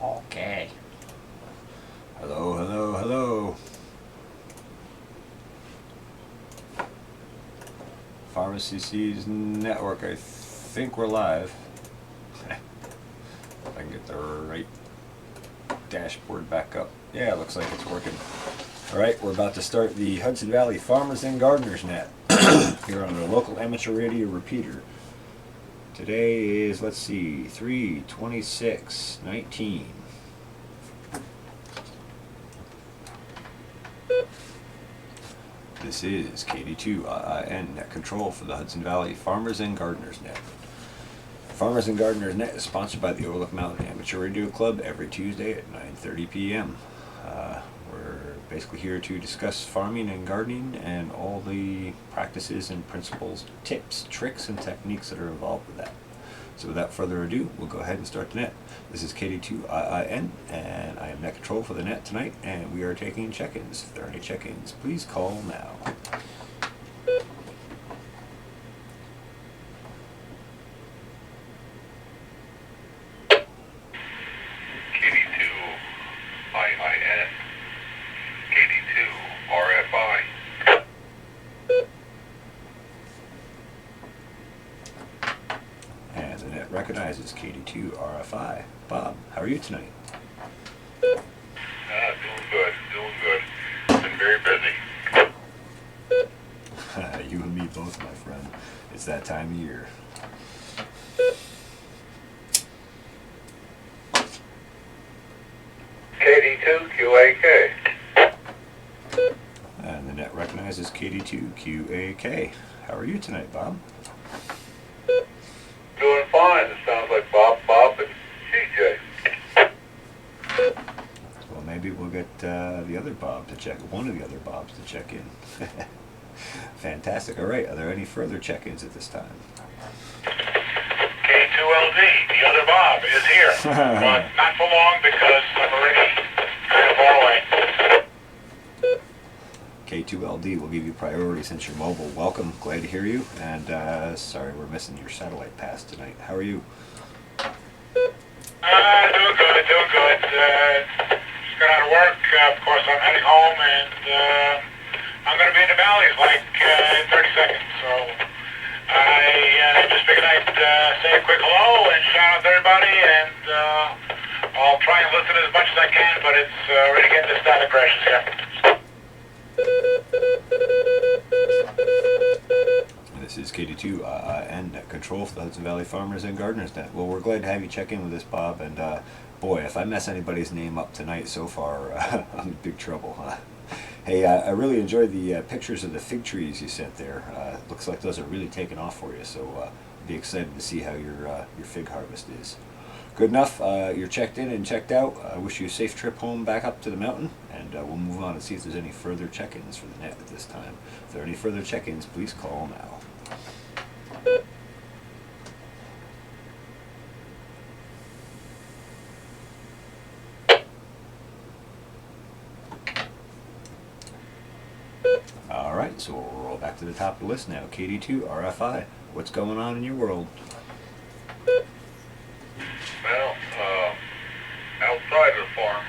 Okay. Hello, hello, hello. Pharmacy Seeds Network. I think we're live. If I can get the right dashboard back up. Yeah, it looks like it's working. Alright, we're about to start the Hudson Valley Farmers and Gardeners Net here on the local amateur radio repeater. Today is, let's see, 3/26/19. This is KD2IIN Net Control for the Hudson Valley Farmers and Gardeners Net. Farmers and Gardeners Net is sponsored by the Overlook Mountain Amateur Radio Club every Tuesday at 9:30 p.m. We're basically here to discuss farming and gardening and all the practices and principles, tips, tricks, and techniques that are involved with that. So without further ado, we'll go ahead and start the net. This is KD2IIN, and I am Net Control for the net tonight, and we are taking check-ins. If there are any check-ins, please call now. KD2IIN, KD2RFI. And the net recognizes KD2RFI. Bob, how are you tonight? Doing good. Been very busy. You and me both, my friend. It's that time of year. KD2QAK. And the net recognizes KD2QAK. How are you tonight, Bob? Doing fine. It sounds like Bob, and CJ. Well, maybe we'll get the other Bob to check, one of the other Bobs to check in. Fantastic. All right, are there any further check-ins at this time? K2LD, the other Bob, is here. But not for long because I'm already kind of far away. K2LD will give you priority since you're mobile. Welcome, glad to hear you. And sorry we're missing your satellite pass tonight. How are you? Doing good. Just got out of work. Of course, I'm heading home, and I'm going to be in the valleys like in 30 seconds. So I just figured I'd say a quick hello and shout out to everybody, and I'll try and listen as much as I can, but it's already getting the static crashes here. This is KD2IIN Net Control for the Hudson Valley Farmers and Gardeners Net. Well, we're glad to have you check in with us, Bob. And boy, if I mess anybody's name up tonight so far, I'm in big trouble. Hey, I really enjoyed the pictures of the fig trees you sent there. Looks like those are really taking off for you, so be excited to see how your fig harvest is. Good enough. You're checked in and checked out. I wish you a safe trip home back up to the mountain, and we'll move on and see if there's any further check-ins for the net at this time. If there are any further check-ins, please call now. Alright, so we'll roll back to the top of the list now. KD2RFI, what's going on in your world? Well, outside of the farm,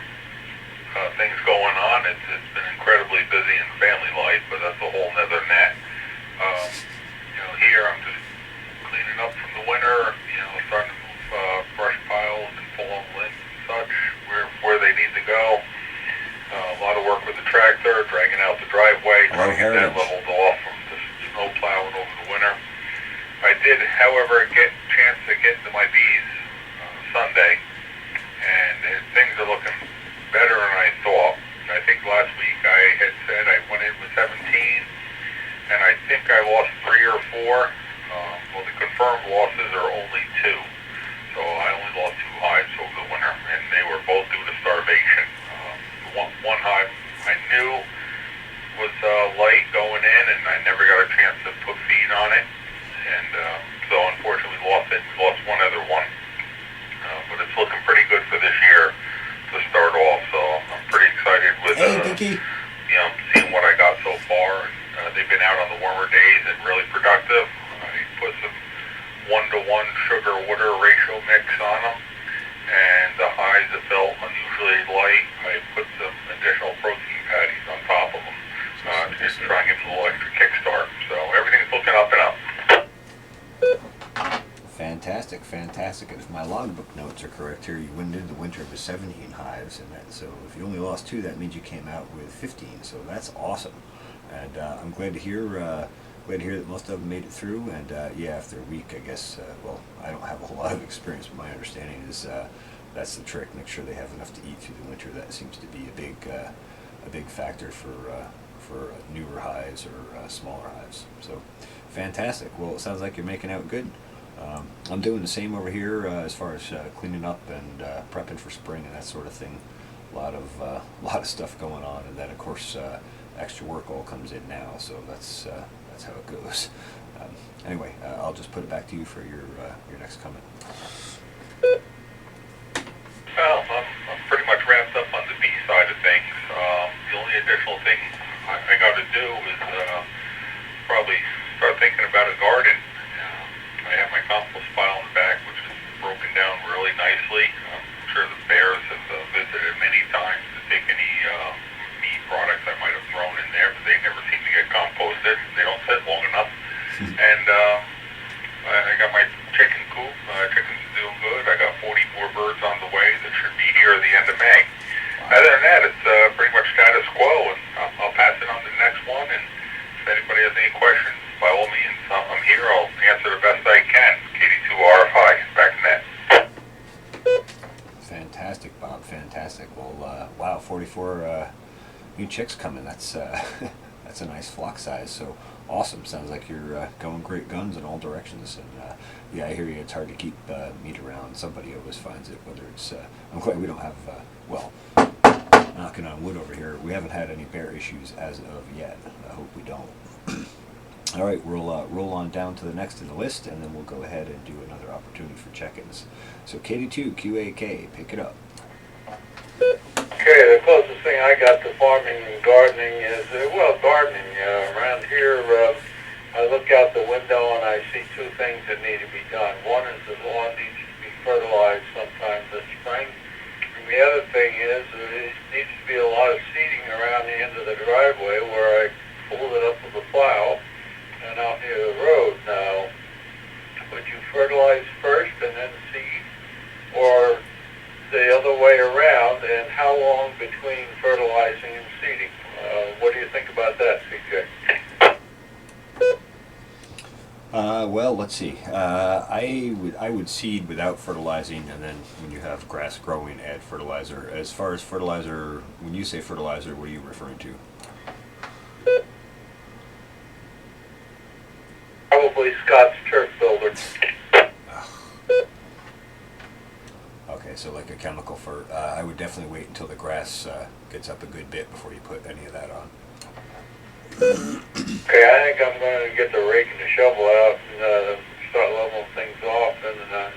things going on. It's been incredibly busy in family life, but that's a whole nother net. Here I'm just cleaning up from the winter, starting to move brush piles and fallen limbs and such where they need to go. A lot of work with the tractor, dragging out the driveway, trying to get that leveled off from the snow plowing over the winter. I did, however, get a chance to get to my bees Sunday, and things are looking better than I thought. I think last week I had said I went in with 17, and I think I lost 3 or 4. Well, the confirmed losses are only 2. So I only lost 2 hives over the winter, and they were both due to starvation. One hive I knew was light going in, and I never got a chance to put feed on it, and so unfortunately lost it. We lost one other one, but it's looking pretty good for this year to start off. So I'm pretty excited with seeing what I got so far. And, they've been out on the warmer days and really productive. I put some 1-to-1 sugar-water ratio mix on them, and the hives have felt checked here, you went into the winter with 17 hives, and so if you only lost 2, that means you came out with 15. So that's awesome, and I'm glad to hear. Glad to hear that most of them made it through, and yeah, after a week, I guess. Well, I don't have a whole lot of experience, but my understanding is that's the trick. Make sure they have enough to eat through the winter. That seems to be a big factor for newer hives or smaller hives. So fantastic. Well, it sounds like you're making out good. I'm doing the same over here as far as cleaning up and prepping for spring and that sort of thing. A lot of stuff going on, and then of course extra work all comes in now. So that's how it goes. Anyway, I'll just put it back to you for your next comment. Well, I'm pretty much wrapped up on the bee side of things. The only additional thing I got to do is probably start thinking about a garden. I have my compost pile in the back, which is broken down really nicely. I'm sure the bears have visited many times to take any meat products I might have thrown in there, but they never seem to get composted. They don't sit long enough. And I got my chicken coop. Chickens are doing good. I got 44 birds on the way that should be here at the end of May. Other than that, it's pretty much status quo, and I'll pass it on to the next one. And if anybody has any questions, by all means, I'm here. I'll answer the best I can. KD2RFI, back to net. Fantastic, Bob. Fantastic. Well, wow, 44 new chicks coming. That's that's a nice flock size. So awesome. Sounds like you're going great guns in all directions. And yeah, I hear you. It's hard to keep meat around. Somebody always finds it. Whether it's I'm glad we don't have well, knocking on wood over here. We haven't had any bear issues as of yet. I hope we don't. All right, we'll roll on down to the next in the list, and then we'll go ahead and do another opportunity for check-ins. So KD2 QAK, pick it up. Okay, the closest thing I got to farming and gardening is, well, gardening. Around here, I look out the window and I see 2 things that need to be done. One is the lawn needs to be fertilized sometime this spring. And the other thing is there needs to be a lot of seeding around the end of the driveway where I pulled it up with a plow and out near the road. Now, would you fertilize first and then seed, or the other way around, and how long between fertilizing and seeding? What do you think about that, CJ? Well, let's see. I would seed without fertilizing, and then when you have grass growing, add fertilizer. As far as fertilizer, when you say fertilizer, what are you referring to? Probably Scott's turf builder. Okay, so like a chemical for. I would definitely wait until the grass gets up a good bit before you put any of that on. Okay, I think I'm going to get the rake and the shovel out and start leveling things off, and then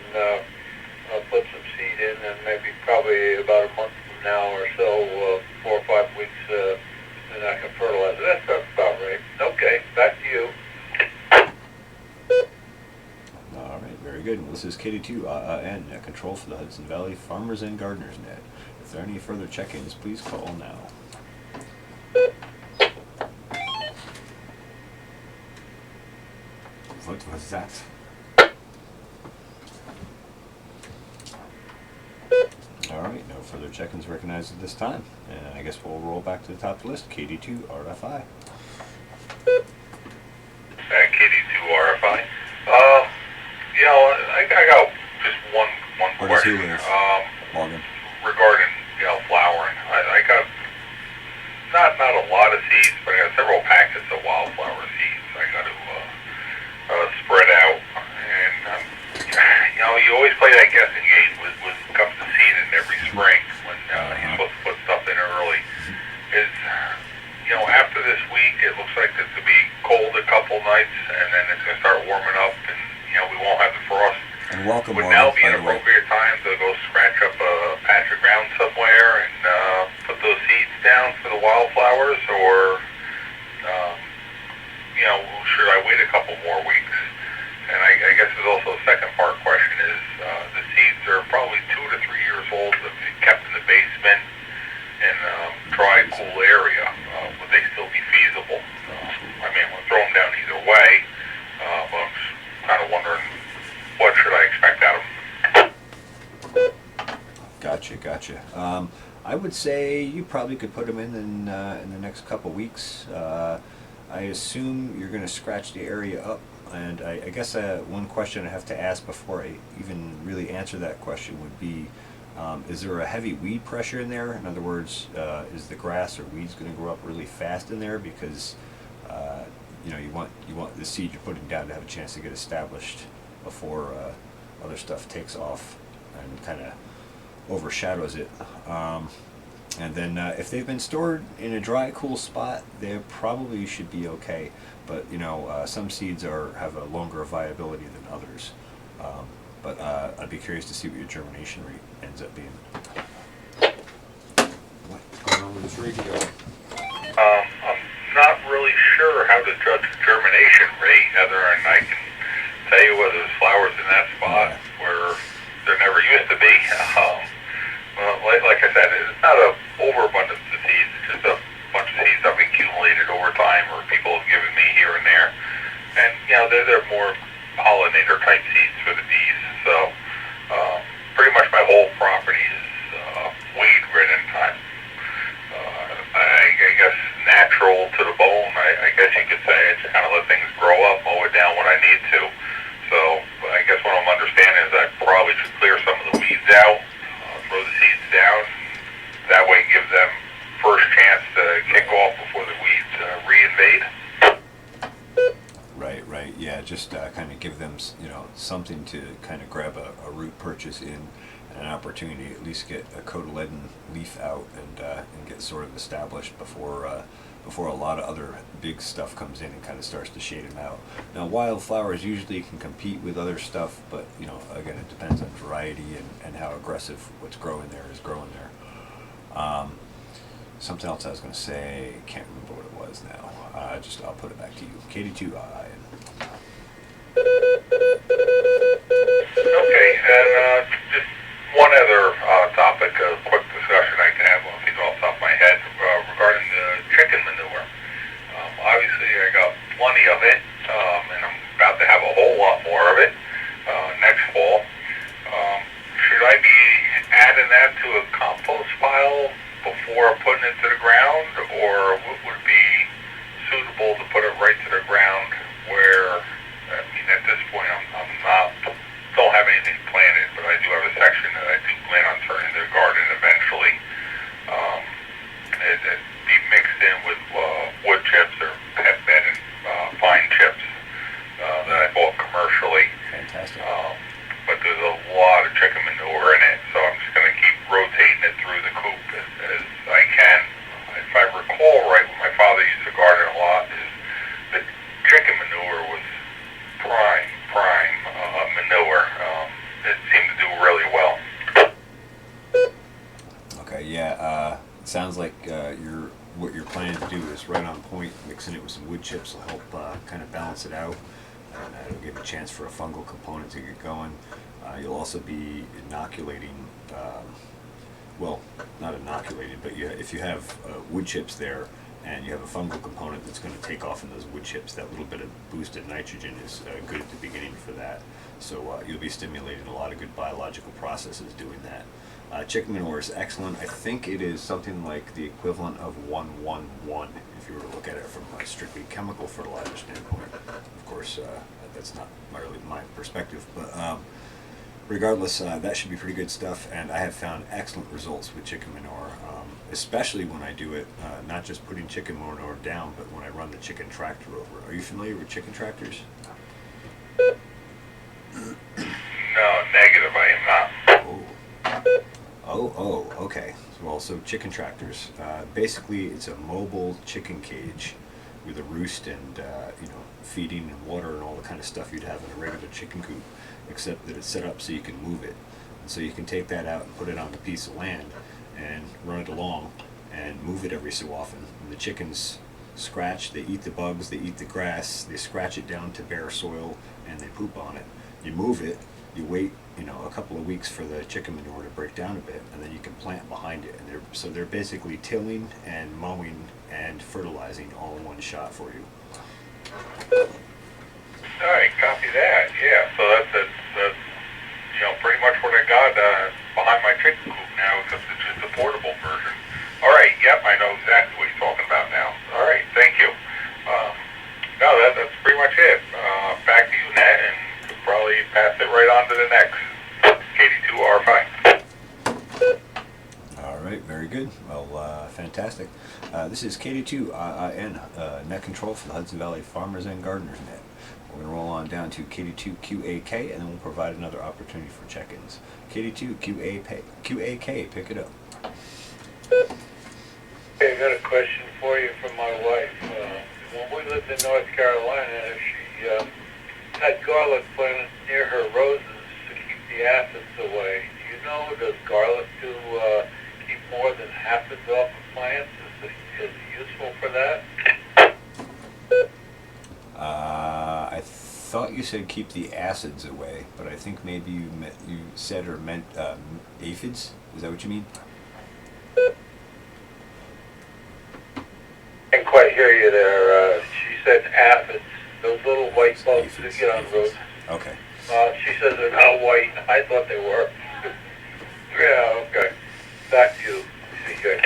I'll put some seed in, and maybe probably about a month from now or so, 4 or 5 weeks, then I can fertilize it. That's about right. Okay, back to you. All right, very good. Well, this is KD2 Control for the Hudson Valley Farmers and Gardeners Net. If there are any further check-ins, please call now. What was that? All right, no further check-ins recognized at this time. And I guess we'll roll back to the top of the list, KD2 RFI. KD2RFI. You know, I got just one Where does he question. live? Morgan. Regarding, flowering. I got not a lot of seeds, but I got several packets of wildflower seeds I got to spread out. And you always play that guessing game when it comes to seeding every spring when you're supposed to put stuff in early. Is after this week, it looks like it's going to be cold a couple nights, and then it's going to start warming up, and we won't have the frost. And welcome, Would Morgan, now be by an the way. appropriate time to go scratch up a patch of ground somewhere and put those seeds down for the wildflowers, or should I wait a couple more weeks? And I guess there's also a second part question is the seeds are probably 2 to 3 years old if they're kept in the basement in a dry, cool area. Would they still be feasible? We'll throw them down either way, but I'm just kind of wondering what should I expect out of them. Gotcha. I would say you probably could put them in the next couple weeks. I assume you're going to scratch the area up, and I guess one question I have to ask before I even really answer that question would be, is there a heavy weed pressure in there? In other words, is the grass or weeds going to grow up really fast in there? Because you want the seed you're putting down to have a chance to get established before other stuff takes off and kind of overshadows it. And then if they've been stored in a dry, cool spot, they probably should be okay. But some seeds have a longer viability than others. But I'd be curious to see what your germination rate ends up being. What's going on with this radio? I'm not really sure how to judge the germination rate, other than I can tell you whether there's flowers in that spot where there never used to be. Well, like I said, it's not an overabundance of seeds. It's just a bunch of seeds I've accumulated over time, or people have given me here and there. And they're more pollinator type seeds for the bees. So pretty much my whole property is weed ridden. I guess natural to the bone. I guess you could say. I just kind of let things grow up, mow it down when I need to. So I guess what I'm understanding is I probably should clear some of the weeds out, throw the seeds down. That way give them first chance to kick off before the weeds reinvade. Right. Yeah, just kind of give them, something to kind of grab a root purchase in, and an opportunity to at least get a coat of leaden leaf out and get sort of established before a lot of other big stuff comes in and kind of starts to shade them out. Now, wildflowers usually can compete with other stuff, but again, it depends on variety and how aggressive what's growing there is growing there. Something else I was going to say, can't remember what it was now. I'll put it back to you. KD2. Okay, and just one other topic, a quick discussion I can have on things off the top of my head regarding the chicken manure. Obviously, I got plenty of it, and I'm about to have a whole lot more of it next fall. Should I be adding that to a compost pile before putting it to the ground, or would it be suitable to put it right to the ground where, at this point don't have anything planted, but I do have a section that I do plan on turning into a garden eventually. It'd be mixed in with wood chips or pet bed and pine chips that I bought commercially. Fantastic. But there's a lot of chicken manure in it, so I'm just going to keep rotating it through the coop as I can. If I recall right, when my father used to garden a lot, is the chicken manure was prime manure. It seemed to do really well. Okay, yeah. It sounds like what you're planning to do is right on point. Mixing it with some wood chips will help kind of balance it out, and it'll give a chance for a fungal component to get going. You'll also be inoculating, well, not inoculating, but if you have wood chips there and you have a fungal component that's going to take off in those wood chips, that little bit of boosted nitrogen is good at the beginning for that. So you'll be stimulating a lot of good biological processes doing that. Chicken manure is excellent. I think it is something like the equivalent of 1-1-1 if you were to look at it from a strictly chemical fertilizer standpoint. Of course, that's not really my perspective, but regardless, that should be pretty good stuff, and I have found excellent results with chicken manure, especially when I do it, not just putting chicken manure down, but when I run the chicken tractor over. Are you familiar with chicken tractors? No, negative, I am not. Okay. Well, so chicken tractors, basically it's a mobile chicken cage with a roost and, feeding and water and all the kind of stuff you'd have in a regular chicken coop, except that it's set up so you can move it. And so you can take that out and put it on a piece of land and run it along and move it every so often. And the chickens scratch, they eat the bugs, they eat the grass, they scratch it down to bare soil, and they poop on it. You move it, you wait, a couple of weeks for the chicken manure to break down a bit, and then you can plant behind it. And they're basically tilling and mowing and fertilizing all in one shot for you. All right, copy that. Yeah, so that's pretty much what I got behind my chicken coop now. right, very good. Well, fantastic. This is KD2IIN, net control for the Hudson Valley Farmers and Gardeners Net. We're going to roll on down to KD2QAK, and then we'll provide another opportunity for check-ins. KD2QAK, pick it up. Hey, I got a question for you from my wife. When we lived in North Carolina, she had garlic planted near her roses to keep the aphids away. Do you know, does garlic keep more than aphids off of plants? Is it useful for that? I thought you said keep the acids away, but I think maybe you said or meant aphids. Is that what you mean? I didn't quite hear you there. She said aphids, those little white bugs that get on roses. Okay. She says they're not white. I thought they were. Yeah, okay. Back to you. See, good.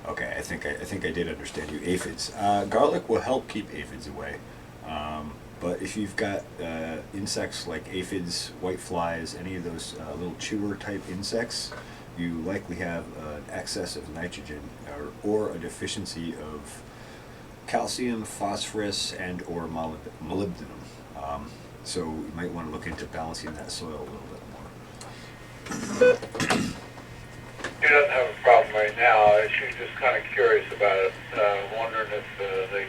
Okay, I think I did understand you. Aphids. Garlic will help keep aphids away. But if you've got insects like aphids, whiteflies, any of those little chewer type insects, you likely have an excess of nitrogen or a deficiency of calcium, phosphorus, and or molybdenum. So you might want to look into balancing that soil a little bit more. She doesn't have a problem right now. She's just kind of curious about it, wondering if they,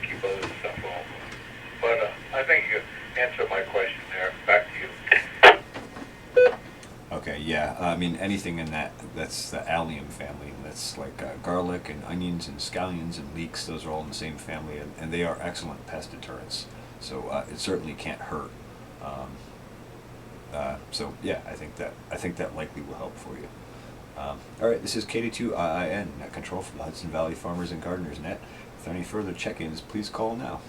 keep other stuff on. But I think you answered my question there. Back to you. Okay, yeah. I mean, anything in that's the allium family. That's like garlic and onions and scallions and leeks. Those are all in the same family, and they are excellent pest deterrents. So it certainly can't hurt. So yeah, I think that likely will help for you. All right, this is KD2IIN, net control from the Hudson Valley Farmers and Gardeners Net. If there are any further check-ins, please call now.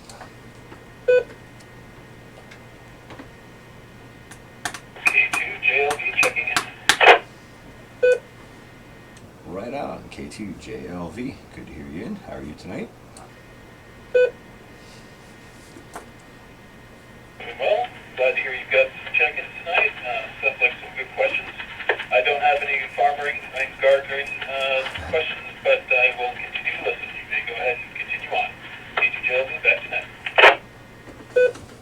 K2JLB checking in. Right on, K2JLV. Good to hear you in. How are you tonight? Well, glad to hear you've got some check-ins tonight. Sounds like some good questions. I don't have any farming and gardening questions, but I will continue to listen. You may go ahead and continue on. K2JLB, back to net.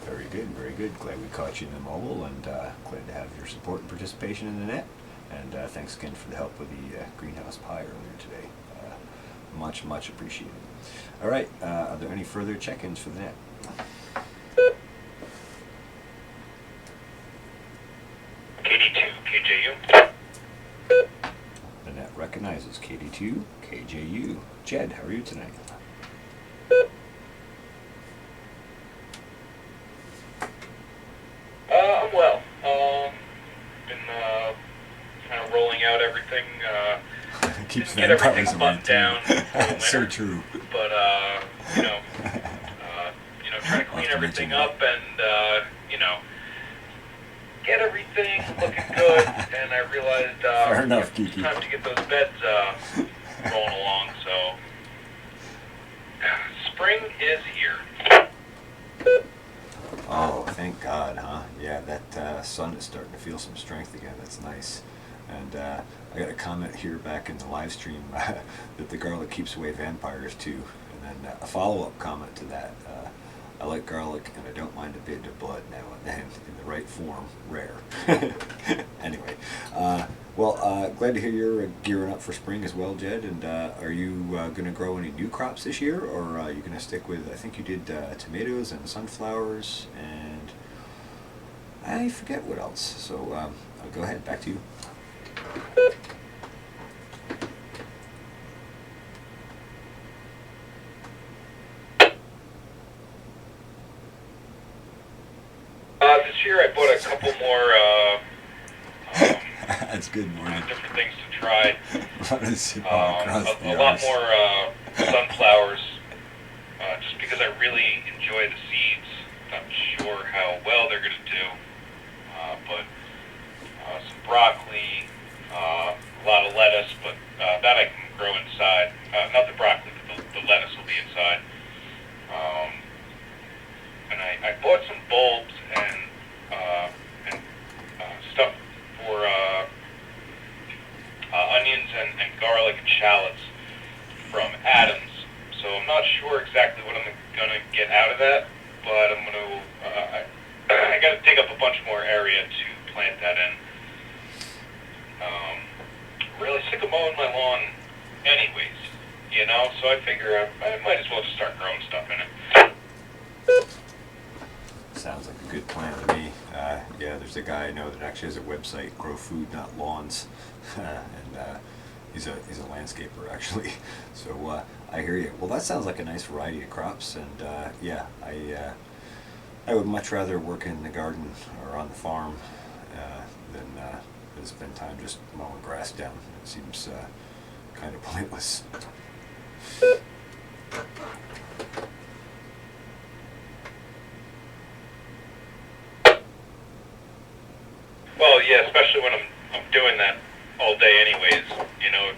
Very good, very good. Glad we caught you in the mobile, and glad to have your support and participation in the net. And thanks again for the help with the greenhouse pie earlier today. Much, much appreciated. All right, are there any further check-ins for the net? KD2, KJU. The net recognizes KD2, KJU. Jed, how are you tonight? I'm well. Been kind of rolling out everything. Keeps Get everything vampires buttoned down for the winter. So true. But trying to clean everything up and get everything looking good. And I realized Fair enough, it's Kiki. time to get those beds rolling along. So spring is here. Oh, thank God, huh? Yeah, that sun is starting to feel some strength again. That's nice. And I got a comment here back in the live stream that the garlic keeps away vampires too. And then a follow-up comment to that. I like garlic and I don't mind a bit of blood now and then in the right form. Rare. Anyway, glad to hear you're gearing up for spring as well, Jed. And are you going to grow any new crops this year, or are you going to stick with, I think you did tomatoes and sunflowers and I forget what else. So I'll go ahead, back to you. This year I bought a couple more That's good, Morgan. different things to try. A A lot more sunflowers, just because I really enjoy the seeds. Not sure how well they're going to do, but some broccoli, a lot of lettuce, but that I can grow inside. Not the broccoli, but the lettuce will be inside. And I bought some bulbs and stuff for sure exactly what I'm gonna get out of that, but I'm gonna I gotta dig up a bunch more area to plant that in. Really sick of mowing my lawn, anyways. You know, so I figure I might as well just start growing stuff in it. Sounds like a good plan to me. Yeah, there's a guy I know that actually has a website, Grow Food Not Lawns, and he's a landscaper actually. So I hear you. Well, that sounds like a nice variety of crops, and yeah, I would much rather work in the garden or on the farm than spend time just mowing grass down. It seems kind of pointless. Well, yeah, especially when I'm doing that all day, anyways. You know,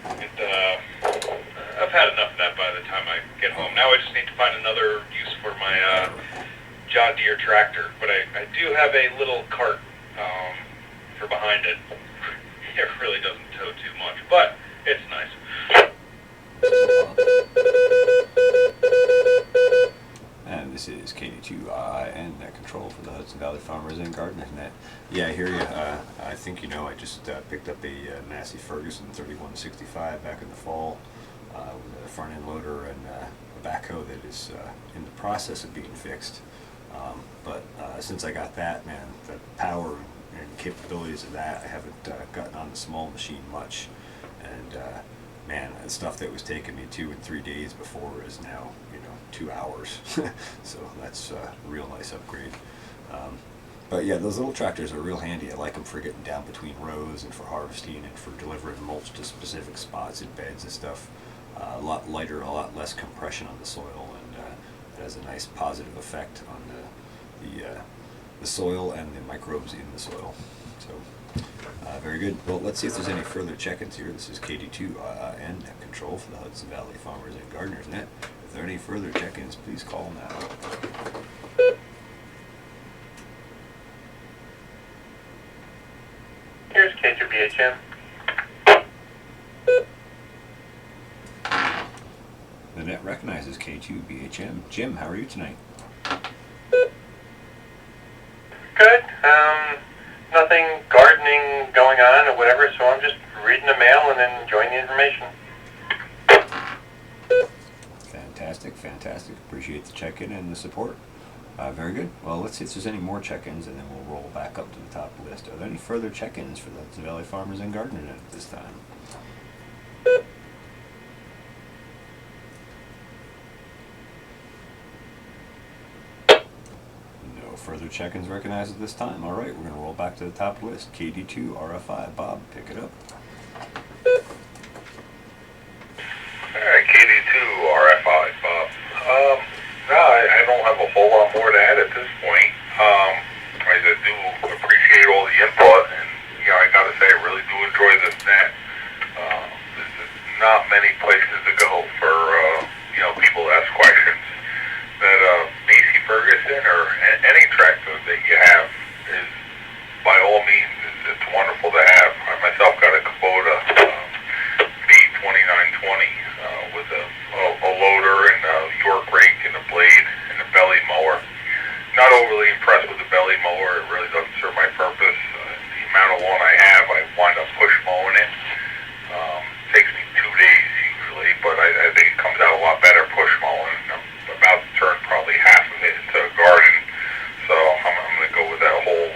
I've had enough of that by the time I get home. Now I just need to find another use for my John Deere tractor. But I do have a little cart for behind it. It really doesn't tow too much, but it's nice. And this is KD2 control for the Hudson Valley Farmers and Gardeners Net. Yeah, I hear you. I think you know I just picked up a Massey Ferguson 3165 back in the fall with a front end loader and a backhoe that is in the process of being fixed. But since I got that, man, the power and capabilities of that, I haven't gotten on the small machine much. And man, the stuff that was taking me 2 and 3 days before is now, 2 hours. So that's a real nice upgrade. But yeah, those little tractors are real handy. I like them for getting down between rows and for harvesting and for delivering mulch to specific spots in beds and stuff. A lot lighter, a lot less compression on the soil, and it has a nice positive effect on the soil and the microbes in the soil. So very good. Well, let's see if there's any further check-ins here. This is KD2 and Net Control for the Hudson Valley Farmers and Gardeners Net. If there are any further check-ins, please call now. Here's K2BHM. The net recognizes K2BHM. Jim, how are you tonight? Good. Nothing gardening going on or whatever, so I'm just reading the mail and then enjoying the information. Fantastic, fantastic. Appreciate the check-in and the support. Very good. Well, let's see if there's any more check-ins, and then we'll roll back up to the top of the list. Are there any further check-ins for the Hudson Valley Farmers and Gardeners Net at this time? No further check-ins recognized at this time. All right, we're going to roll back to the top of the list. KD2 RFI. Bob, pick it up. Alright, KD2 RFI, Bob. No, I don't have a whole lot more to add at this point. I do appreciate all the input, and I gotta say, I really do enjoy this net. There's not many places to go for people to ask questions. That Massey Ferguson or any tractor that you have is, by all means, it's wonderful to have. I myself got a Kubota B2920 with a loader and a York rake and a blade and a belly mower. Not overly impressed with the belly mower. It really doesn't serve my purpose. The amount of lawn I have, I wind up push mowing it. Takes me 2 days usually, but I think it comes out a lot better push mowing. I'm about to turn probably half of it into a garden, so I'm going to go with that whole,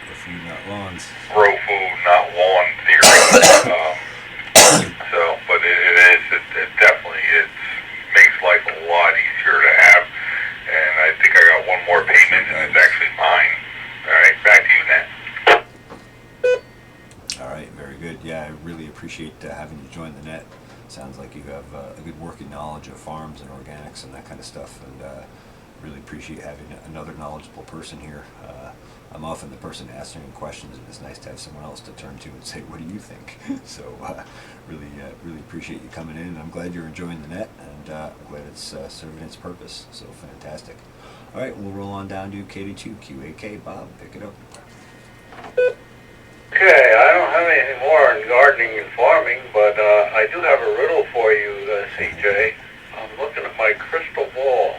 Grow food, not lawns. grow food, not lawn theory. But it definitely makes life a lot easier to have. And I think I got one more payment, and it's actually mine. All right, back to you, Nat. All right, very good. Yeah, I really appreciate having you join the net. Sounds like you have a good working knowledge of farms and organics and that kind of stuff, and really appreciate having another knowledgeable person here. I'm often the person answering questions, and it's nice to have someone else to turn to and say, what do you think? So really appreciate you coming in, and I'm glad you're enjoying the net, and I'm glad it's serving its purpose. So fantastic. All right, we'll roll on down to KD2 QAK. Bob, pick it up. Okay, I don't have anything more on gardening and farming, but I do have a riddle for you, CJ. my crystal ball,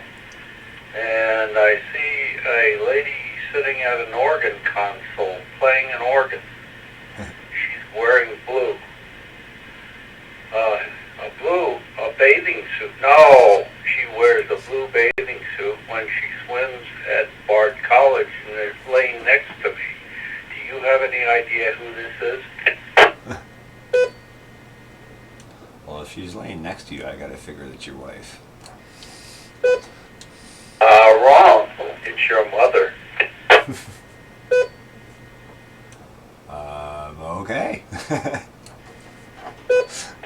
and I see a lady sitting at an organ console playing an organ. She's wearing blue. A bathing suit. No, she wears a blue bathing suit when she swims at Bard College and is laying next to me. Do you have any idea who this is? Well, if she's laying next to you, I gotta figure that's your wife. Wrong. It's your mother. Okay.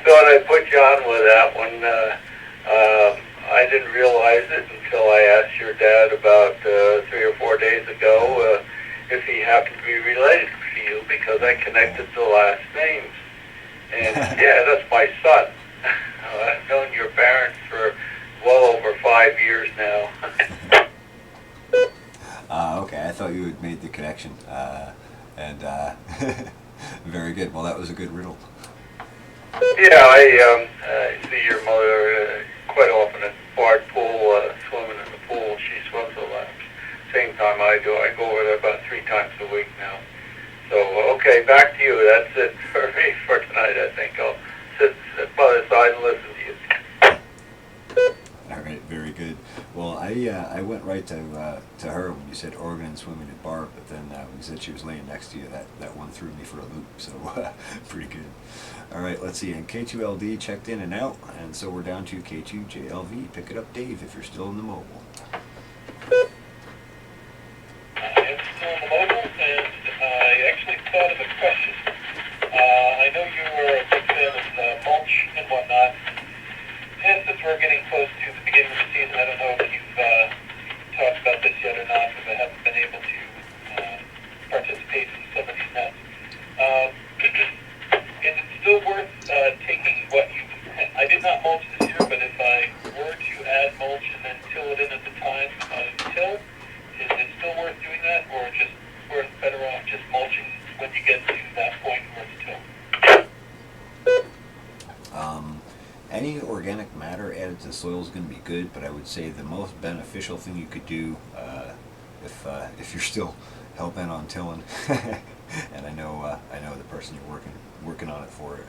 Thought I'd put you on with that one. I didn't realize it until I asked your dad about 3 or 4 days ago if he happened to be related to you, because I connected the last names. And yeah, that's my son. I've known your parents for well over 5 years now. Okay, I thought you had made the connection. Very good. Well, that was a good riddle. Yeah, I see your mother quite often at Bard Pool, swimming in the pool. She swims a lot. Same time I do. I go over there about 3 times a week now. So, okay, back to you. That's it for me for tonight. I think I'll sit by the side and listen to you. All right, very good. Well, I went right to her when you said Oregon and swimming at Barb, but then when you said she was laying next to you, that one threw me for a loop. So pretty good. All right, let's see. And K2LD checked in and out, and so we're down to K2JLV. Pick it up, Dave, if you're still in the mobile. I'm still in the mobile, and I actually thought of a question. I know you were a big fan of mulch and whatnot. And since we're getting close to the beginning of the season, I don't know if you've talked about this yet or not, because I haven't been able to participate in some of these nets. Is it still worth taking what you... I did not mulch this year, but if I were to add mulch and then till it in at the time of till, is it still worth doing that, or just better off just mulching when you get to that point where it's till? Any organic matter added to the soil is going to be good, but I would say the most beneficial thing you could do if you're still hell-bent on tilling, and I know the person you're working on it for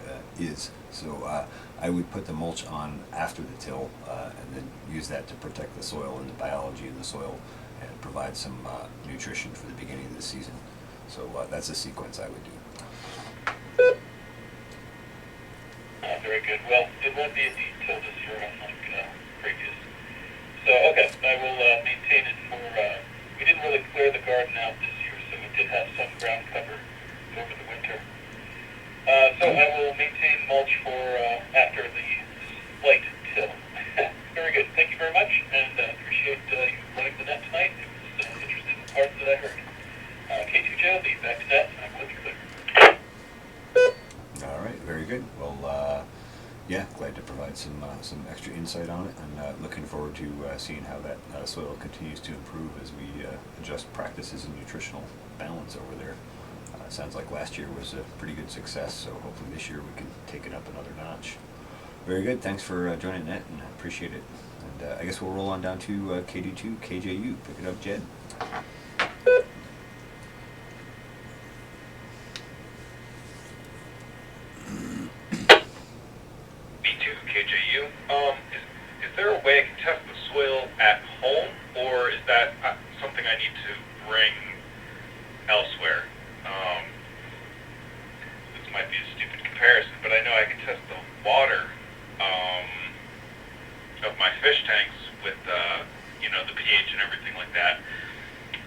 is, so I would put the mulch on after the till, and then use that to protect the soil and the biology in the soil and provide some nutrition for the beginning of the season. So that's a sequence I would do. Very good. Well, it won't be a deep till this year, unlike previous. So, okay, I will maintain it for... we didn't really clear the garden out this year, so it did have some ground cover over the winter. So I will maintain mulch for after the slight till. Very good. Thank you very much, and appreciate you running the net tonight. It was interesting parts that I heard. K2JLD, back to that. I'm looking clear. All right, very good. Well, yeah, glad to provide some extra insight on it, and looking forward to seeing how that soil continues to improve as we adjust practices and nutritional balance over there. Sounds like last year was a pretty good success, so hopefully this year we can take it up another notch. Very good. Thanks for joining Net, and I appreciate it. And I guess we'll roll on down to KD2 KJU. Pick it up, Jed. KJU. Is there a way I can test the soil at home, or is that something I need to bring elsewhere? This might be a stupid comparison, but I know I can test the water of my fish tanks with, the pH and everything like that.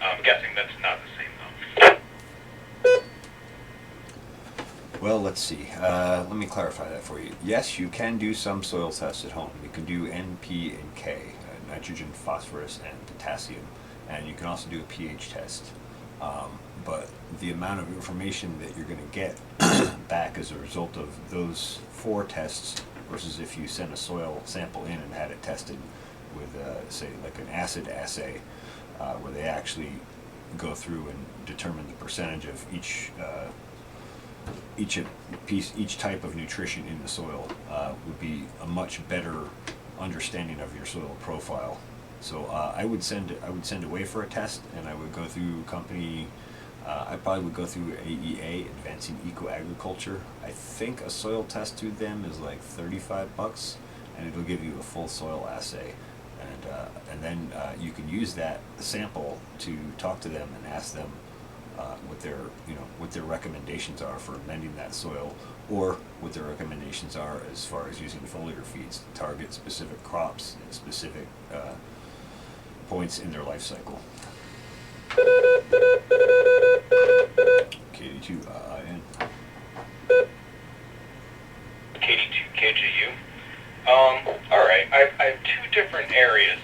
I'm guessing that's not the same, though. Well, let's see. Let me clarify that for you. Yes, you can do some soil tests at home. You can do N, P, and K, nitrogen, phosphorus, and potassium, and you can also do a pH test. But the amount of information that you're going to get back as a result of those 4 tests versus if you sent a soil sample in and had it tested with, say, like an acid assay, where they actually go through and determine the percentage of each type of nutrition in the soil, would be a much better understanding of your soil profile. So I would send away for a test, and I would go through company. I probably would go through AEA, Advancing Eco Agriculture. I think a soil test through them is like $35, and it'll give you a full soil assay, and then you can use that sample to talk to them and ask them what their recommendations are for amending that soil, or what their recommendations are as far as using foliar feeds to target specific crops and specific points in their life cycle. KD2IN. KD2KJU. All right. I have two different areas,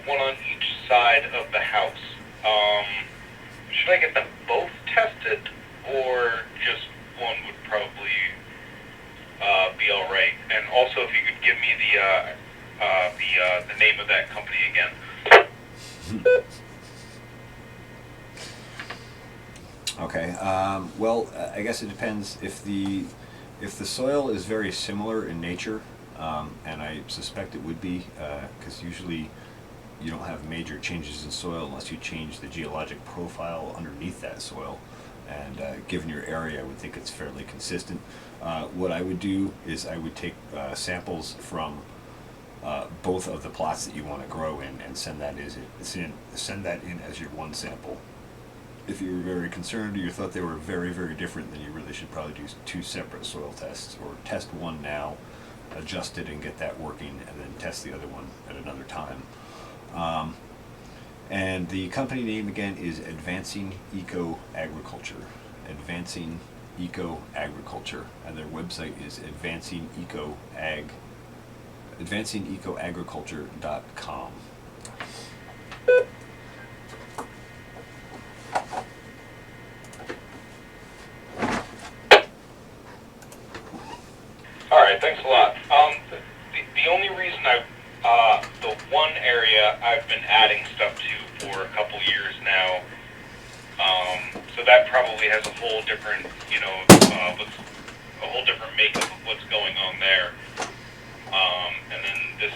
one on each side of the house. Should I get them both tested, or just one would probably be all right? And also, if you could give me the name of that company again. Okay. Well, I guess it depends. If the soil is very similar in nature, and I suspect it would be, because usually you don't have major changes in soil unless you change the geologic profile underneath that soil. And given your area, I would think it's fairly consistent. What I would do is I would take samples from both of the plots that you want to grow in, and send that in as your one sample. If you were very concerned, or you thought they were very, very different, then you really should probably do two separate soil tests, or test one now, adjust it and get that working, and then test the other one at another time. And the company name again is Advancing Eco Agriculture. Advancing Eco Agriculture, and their website is advancingecoagriculture.com. All right, thanks a lot. The only reason the one area I've been adding stuff to for a couple years now, so that probably has a whole different, a whole different makeup of what's going on there. And then the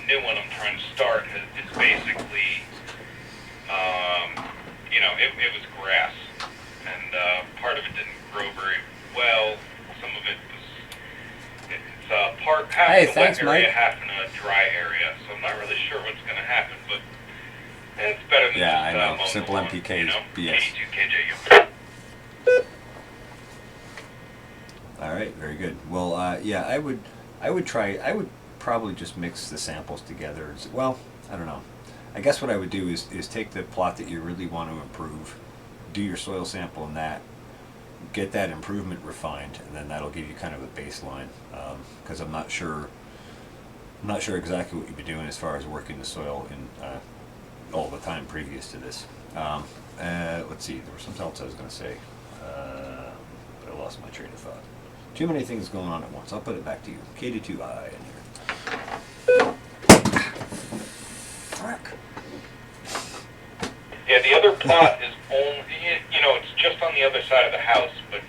new one I'm trying to start is basically, it was grass, and part of it didn't grow very well. Some of it was, it's half Hey, in a thanks, wet area, Mike. half in a dry area. So I'm not really sure what's going to happen, but it's better than Yeah, just I know. mowing Simple the lawn, MPK is BS. 82 KJU. All right, very good. Well, yeah, I would probably just mix the samples together. Well, I don't know. I guess what I would do is take the plot that you really want to improve, do your soil sample in that, get that improvement refined, and then that'll give you kind of a baseline. Because I'm not sure exactly what you'd be doing as far as working the soil in all the time previous to this. Let's see, there was something else I was going to say, but I lost my train of thought. Too many things going on at once. I'll put it back to you. KD2I in here. Frick. Yeah, the other plot is only, it's just on the other side of the house, but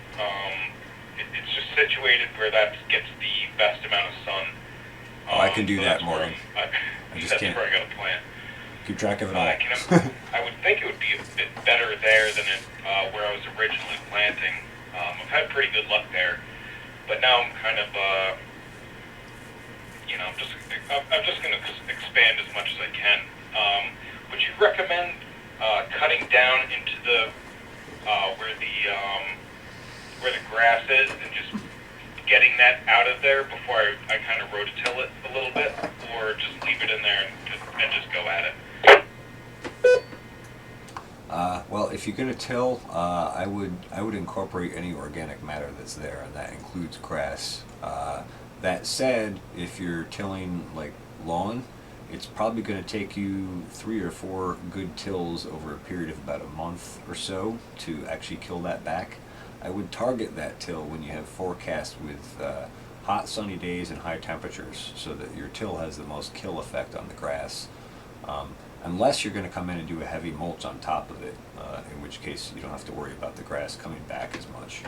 it's just situated where that gets the best amount of sun. Oh, I can do so that, that's where Morgan. I just that's can't where I got to plant. keep track of it all. I would think it would be a bit better there than where I was originally planting. I've had pretty good luck there, but now I'm kind of, I'm just going to expand as much as I can. Would you recommend cutting down into the where the grass is and just getting that out of there before I kind of rototill it a little bit, or just leave it in there and just go at it? Well, if you're going to till, I would incorporate any organic matter that's there, and that includes grass. That said, if you're tilling like lawn, it's probably going to take you 3 or 4 good tills over a period of about a month or so to actually kill that back. I would target that till when you have forecasts with hot sunny days and high temperatures, so that your till has the most kill effect on the grass. Unless you're going to come in and do a heavy mulch on top of it, in which case you don't have to worry about the grass coming back as much.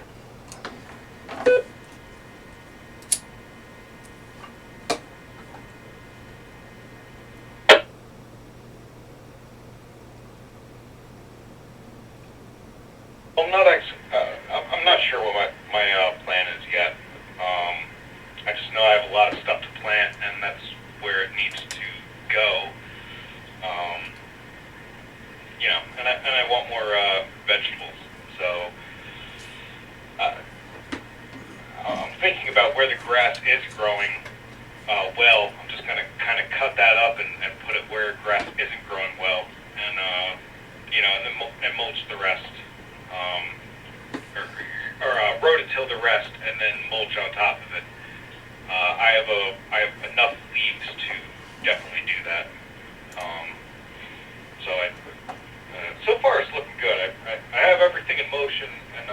where the grass is growing well, I'm just gonna kind of cut that up and put it where grass isn't growing well, and and mulch the rest, or rototill the rest, and then mulch on top of it. I have enough leaves to definitely do that. So far it's looking good. I have everything in motion, and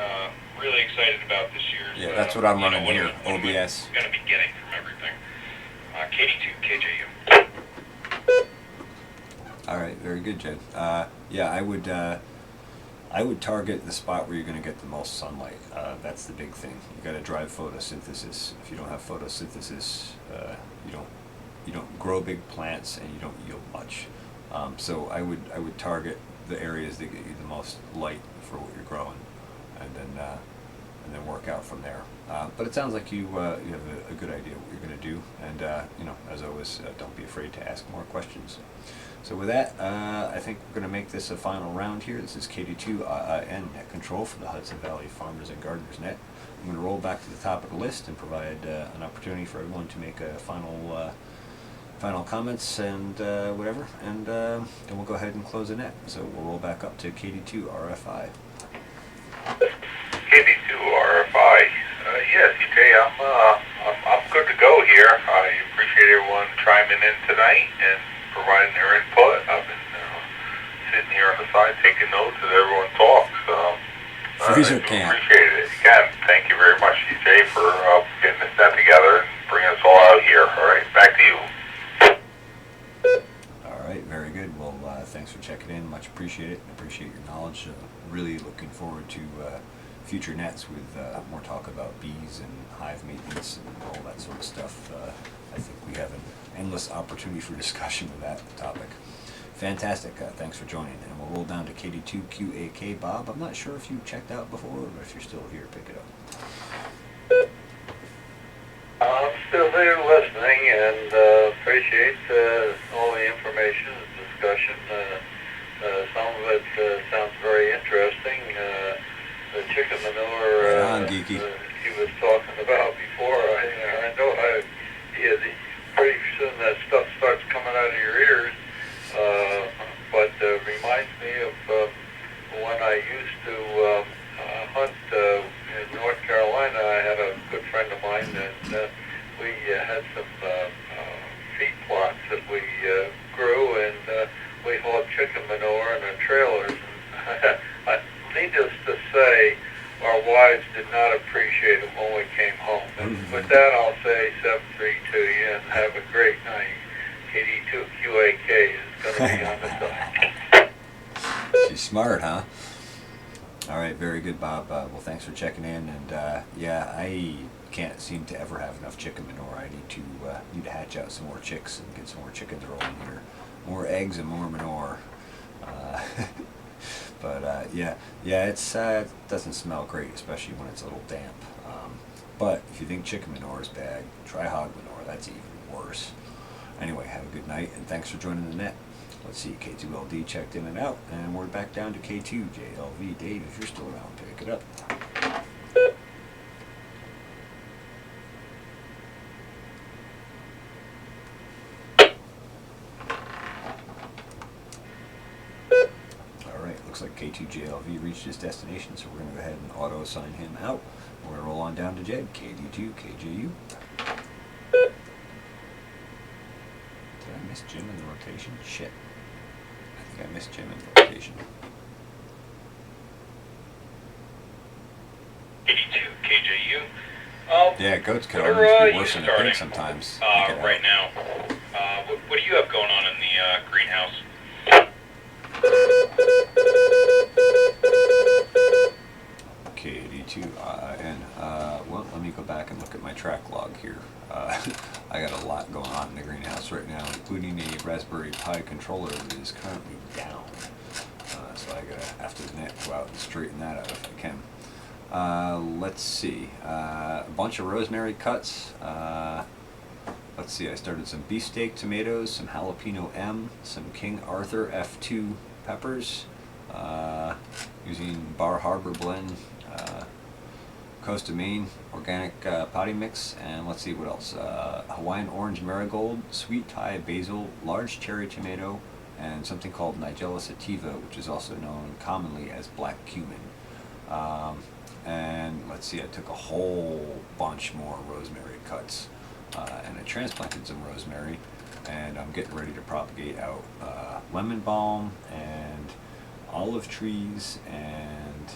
really excited about this year's. Yeah, that's what I'm running here. OBS. Going to be getting from everything. KD2 KJU. All right, very good, Jed. Yeah, I would target the spot where you're going to get the most sunlight. That's the big thing. You got to drive photosynthesis. If you don't have photosynthesis, you don't grow big plants and you don't yield much. So I would target the areas that get you the most light for what you're growing, and then work out from there. But it sounds like you have a good idea what you're going to do, and as always, don't be afraid to ask more questions. So with that, I think we're going to make this a final round here. This is KD2 Net Control for the Hudson Valley Farmers and Gardeners Net. I'm going to roll back to the top of the list and provide an opportunity for everyone to make a final comments and whatever, and we'll go ahead and close the net. So we'll roll back up to KD2 RFI. KD2 RFI. Yes, EJ, I'm good to go here. I appreciate everyone chiming in tonight and providing their input. I've been sitting here on the side taking notes as everyone talks. Freezer I do camp. appreciate it. Again, thank you very much, EJ, for getting this net together and bringing us all out here. All right, back to you. All right, very good. Well, thanks for checking in. Much appreciate it. Appreciate your knowledge. Really looking forward to future nets with more talk about bees and hive maintenance and all that sort of stuff. I think we have an endless opportunity for discussion with that topic. Fantastic. Thanks for joining. And we'll roll down to KD2 QAK. Bob, I'm not sure if you checked out before, but if you're still here, pick it up. I'm still here listening and appreciate all the information and discussion. Some of it sounds very interesting. The chicken manure Right on, Geeky. he was talking about before, I know how pretty soon that stuff starts coming out of your ears, but reminds me of when I used to hunt in North Carolina. I had a good friend of mine, and we had some feed plots that we grew, and we hauled chicken manure in the trailers. Needless to say, our wives did not appreciate it when we came home. And with that, I'll say 7-3 to you, and have a great night. KD2 QAK is going to be on the side. She's smart, huh? All right, very good, Bob. Well, thanks for checking in. And yeah, I can't seem to ever have enough chicken manure. I need to hatch out some more chicks and get some more chickens rolling here. More eggs and more manure. But yeah, it doesn't smell great, especially when it's a little damp. But if you think chicken manure is bad, try hog manure. That's even worse. Anyway, have a good night, and thanks for joining the net. Let's see, K2LD checked in and out, and we're back down to K2JLV. Dave, if you're still around, pick it up. Alright, looks like K2JLV reached his destination, so we're going to go ahead and auto-assign him out. We're going to roll on down to Jed, KD2, KJU. Did I miss Jim in the rotation? Shit. I think I missed Jim in the rotation. KD2 KJU. Yeah, goats can What always are be you worse than a starting pig sometimes. right now? What do you have going on in the greenhouse? KD2IN. Well, let me go back and look at my track log here. I got a lot going on in the greenhouse right now, including a Raspberry Pi controller that is currently down. So I gotta, after the net, go out and straighten that out if I can. Let's see. A bunch of rosemary cuts. Let's see, I started some beefsteak tomatoes, some jalapeno M, some King Arthur F2 peppers, using Bar Harbor blend Coast of Maine organic potting mix, and let's see what else. Hawaiian orange marigold, sweet Thai basil, large cherry tomato, and something called Nigella sativa, which is also known commonly as black cumin. And let's see, I took a whole bunch more rosemary cuts, and I transplanted some rosemary, and I'm getting ready to propagate out lemon balm and olive trees and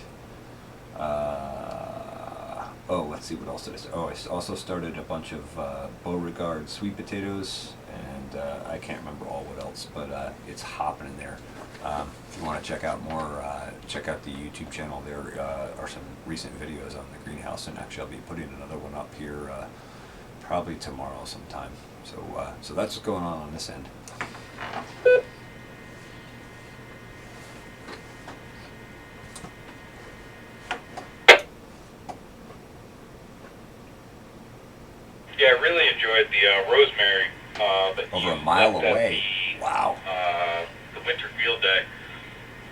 oh, let's see, what else did I start? Oh, I also started a bunch of Beauregard sweet potatoes, and I can't remember all what else, but it's hopping in there. If you want to check out more, check out the YouTube channel. There are some recent videos on the greenhouse, and actually I'll be putting another one up here probably tomorrow sometime. So that's what's going on this end. Yeah, I really enjoyed the rosemary that Over you a mile left at away. the, Wow. the winter field day.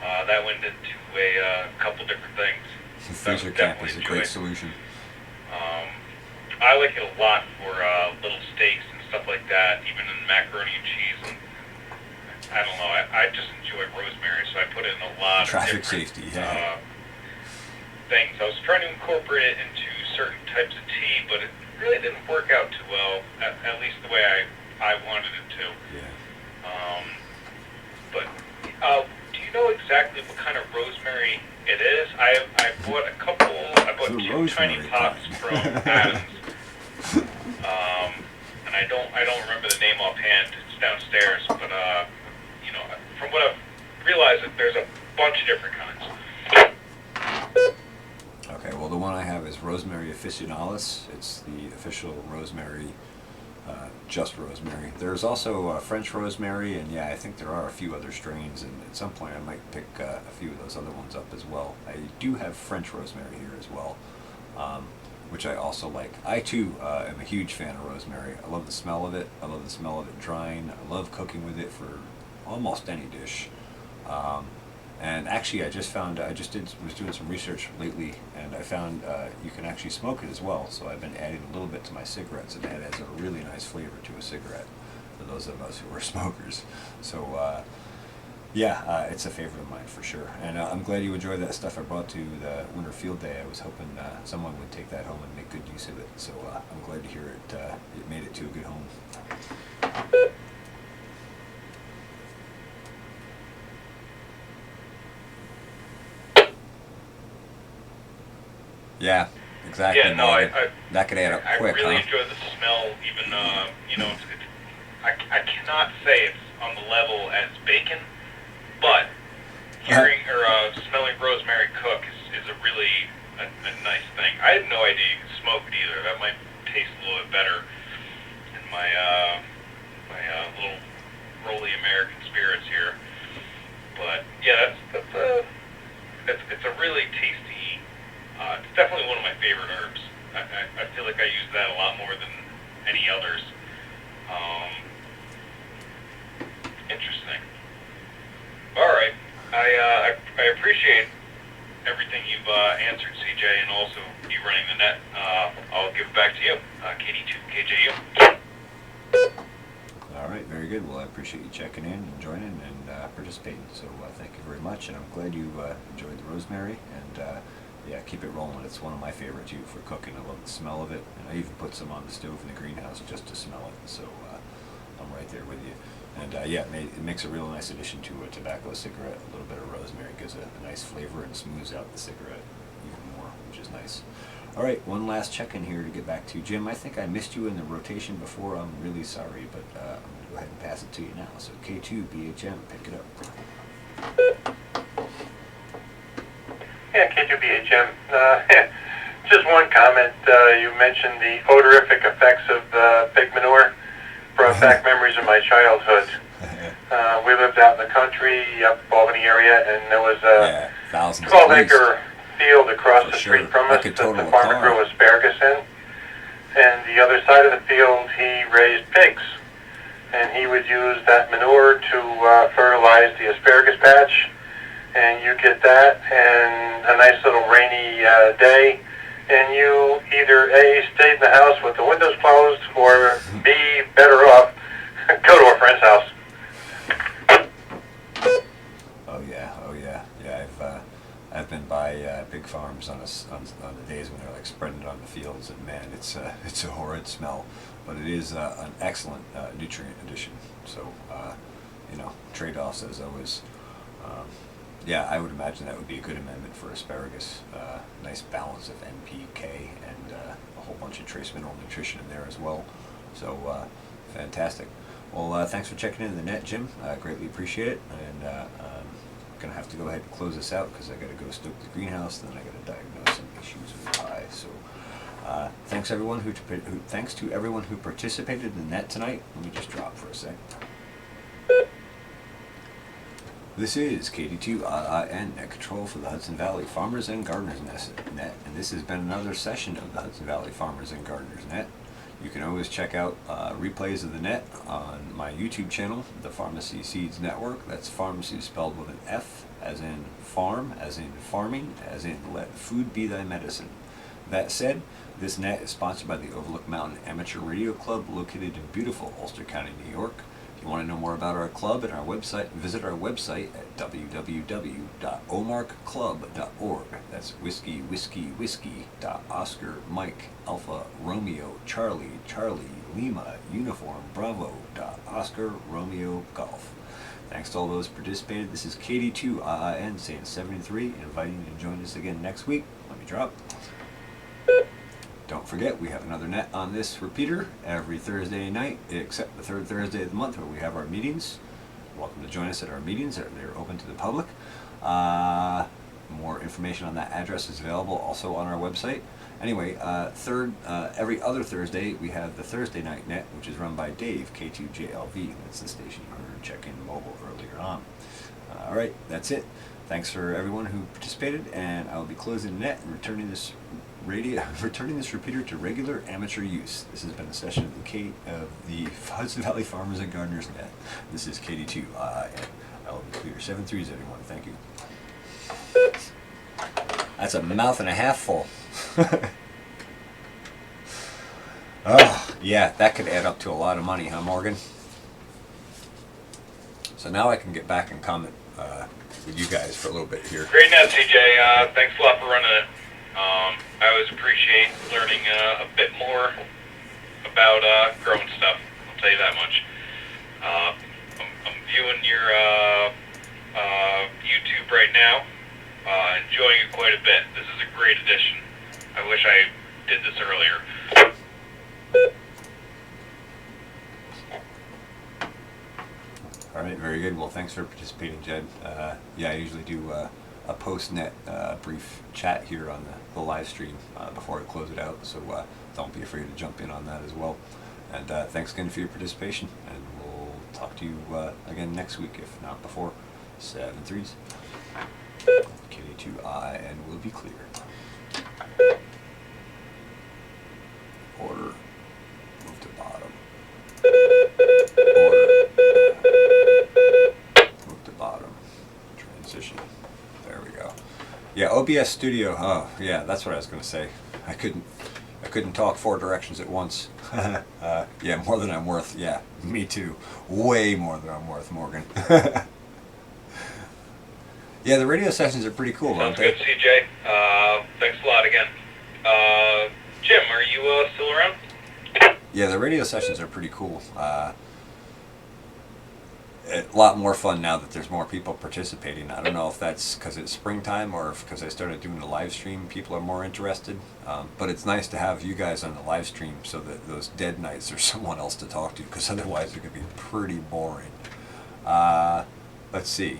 That went into a couple different things. Freezer cap is a great solution. I like it a lot for little steaks and stuff like that, even in macaroni and cheese. And I don't know, I just enjoy rosemary, so I put it in a lot Traffic of different safety, yeah. things. I was trying to incorporate it into certain types of tea, but it really didn't work out too well, at least the way I wanted it to. Yeah. But do you know exactly what kind of rosemary it is? I bought a couple. I bought The two tiny rosemary pots kind. from Adams, and I don't remember the name offhand. It's downstairs, but you know, from what I've realized, that there's a bunch of different kinds. Okay, well, the one I have is Rosemary officinalis. It's the official rosemary, just rosemary. There's also French rosemary, and yeah, I think there are a few other strains, and at some point I might pick a few of those other ones up as well. I do have French rosemary here as well, which I also like. I too am a huge fan of rosemary. I love the smell of it. I love the smell of it drying. I love cooking with it for almost any dish. And actually, I just was doing some research lately, and I found you can actually smoke it as well. So I've been adding a little bit to my cigarettes, and that adds a really nice flavor to a cigarette for those of us who are smokers. So yeah, it's a favorite of mine for sure. And I'm glad you enjoyed that stuff I brought to the winter field day. I was hoping someone would take that home and make good use of it. So I'm glad to hear it made it to a good home. Yeah, exactly. Yeah, no, that could add up quick, I really huh? enjoy the smell. Even you know, I cannot say it's on the level as bacon, but hearing or smelling rosemary cook is a really a nice thing. I had no idea you could smoke it either. That might taste a little bit better in my little rolly American spirits here. But yeah, it's a really tasty. It's definitely one of my favorite herbs. I feel like I use that a lot more than any others. Interesting. All right. I appreciate everything you've answered, CJ, and also you running the net. I'll give it back to you, KD2KJU. All right, very good. Well, I appreciate you checking in and joining and participating. So thank you very much, and I'm glad you enjoyed the rosemary. And yeah, keep it rolling. It's one of my favorite too for cooking. I love the smell of it, and I even put some on the stove in the greenhouse just to smell it. So I'm right there with you. And yeah, it makes a real nice addition to a tobacco cigarette. A little bit of rosemary gives it a nice flavor and smooths out the cigarette even more, which is nice. All right, one last check-in here to get back to. Jim, I think I missed you in the rotation before. I'm really sorry, but I'm going to go ahead and pass it to you now. So K2, BHM, pick it up. Yeah, K2BHM. Just one comment. You mentioned the odorific effects of pig manure. Brought back memories of my childhood. We lived out in the country, up Albany area, and there was a 12-acre field across the street from us that the farmer grew asparagus in. And the other side of the field, he raised pigs. And he would use that manure to fertilize the asparagus patch. And you get that, and a nice little rainy day, and you either A, stayed in the house with the windows closed, or B, better off, go to a friend's house. Oh yeah. I've been by big farms on the days when they're like spreading it on the fields, and man, it's a horrid smell, but it is an excellent nutrient addition. So trade-offs as always. Yeah, I would imagine that would be a good amendment for asparagus. Nice balance of NPK and a whole bunch of trace mineral nutrition in there as well. So fantastic. Well, thanks for checking in the net, Jim. Greatly appreciate it. And I'm gonna have to go ahead and close this out because I gotta go stoke the greenhouse. Then I gotta diagnose some issues with the pie. So thanks to everyone who participated in the net tonight. Let me just drop for a sec. This is KD2IIN, Net Control for the Hudson Valley Farmers and Gardeners Net, and this has been another session of the Hudson Valley Farmers and Gardeners Net. You can always check out replays of the net on my YouTube channel, the Pharmacy Seeds Network. That's pharmacy spelled with an F, as in farm, as in farming, as in let food be thy medicine. That said, this net is sponsored by the Overlook Mountain Amateur Radio Club, located in beautiful Ulster County, New York. If you want to know more about our club and our website, visit our website at www.omarkclub.org. That's whiskey, whiskey, whiskey, Oscar, Mike, Alpha, Romeo, Charlie, Charlie, Lima, Uniform, Bravo, Oscar, Romeo, Golf. Thanks to all those who participated. This is KD2IIN saying 73, inviting you to join us again next week. Let me drop. Don't forget, we have another net on this repeater every Thursday night, except the third Thursday of the month where we have our meetings. Welcome to join us at our meetings. They're open to the public. More information on that address is available also on our website. Anyway, every other Thursday, we have the Thursday night net, which is run by Dave, K2JLV. That's the station you heard check-in mobile earlier on. All right, that's it. Thanks for everyone who participated, and I will be closing the net and returning this repeater to regular amateur use. This has been a session of the Hudson Valley Farmers and Gardeners Net. This is KD2. I will be clear. 7-3s, everyone. Thank you. That's a mouth and a half full. Oh, yeah, that could add up to a lot of money, huh, Morgan? So now I can get back and comment with you guys for a little bit here. Great net, CJ. Thanks a lot for running it. I always appreciate learning a bit more about growing stuff. I'll tell you that much. I'm viewing your YouTube right now, enjoying it quite a bit. This is a great addition. I wish I did this earlier. All right, very good. Well, thanks for participating, Jed. Yeah, I usually do a post-net brief chat here on the live stream before I close it out, so don't be afraid to jump in on that as well. And thanks again for your participation, and we'll talk to you again next week, if not before. 7-3s. KD2I, and we'll be clear. Order. Move to bottom. Order. Move to bottom. Transition. There we go. Yeah, OBS Studio. Oh, yeah, that's what I was going to say. I couldn't talk 4 directions at once. Yeah, more than I'm worth. Yeah, me too. Way more than I'm worth, Morgan. Yeah, the radio sessions are pretty cool, aren't they? Sounds good, CJ. Thanks a lot again. Jim, are you still around? Yeah, the radio sessions are pretty cool. A lot more fun now that there's more people participating. I don't know if that's because it's springtime or if because I started doing the live stream, people are more interested. But it's nice to have you guys on the live stream so that those dead nights there's someone else to talk to, because otherwise it could be pretty boring. Let's see.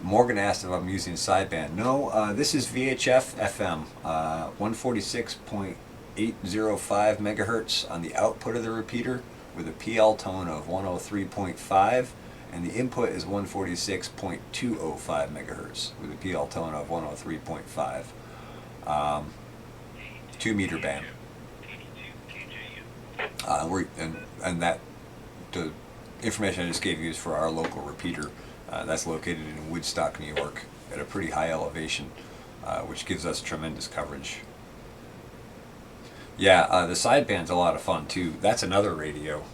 Morgan asked if I'm using sideband. No, this is VHF FM, 146.805 megahertz on the output of the repeater with a PL tone of 103.5, and the input is 146.205 megahertz with a PL tone of 103.5. 2 meter band. And that the information I just gave you is for our local repeater. That's located in Woodstock, New York, at a pretty high elevation, which gives us tremendous coverage. Yeah, the sideband's a lot of fun too. That's another radio.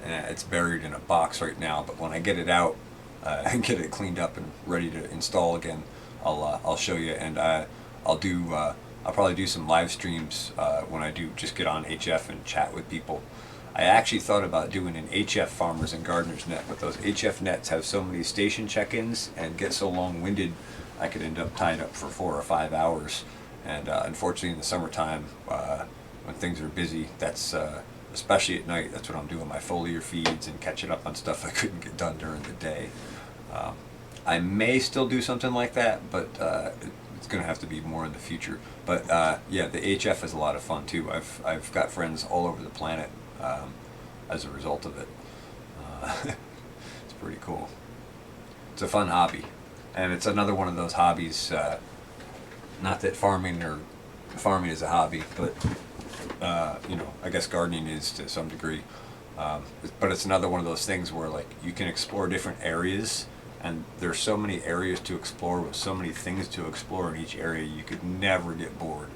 It's buried in a box right now, but when I get it out and get it cleaned up and ready to install again, I'll show you. And I'll do I'll probably do some live streams when I do just get on HF and chat with people. I actually thought about doing an HF Farmers and Gardeners net, but those HF nets have so many station check-ins and get so long-winded, I could end up tied up for 4 or 5 hours. And unfortunately, in the summertime, when things are busy, that's especially at night. That's when I'm doing my foliar feeds and catching up on stuff I couldn't get done during the day. I may still do something like that, but it's going to have to be more in the future. But yeah, the HF is a lot of fun too. I've got friends all over the planet as a result of it. It's pretty cool. It's a fun hobby, and it's another one of those hobbies. Not that farming is a hobby, but you know, I guess gardening is to some degree. But it's another one of those things where like you can explore different areas, and there's so many areas to explore with so many things to explore in each area. You could never get bored.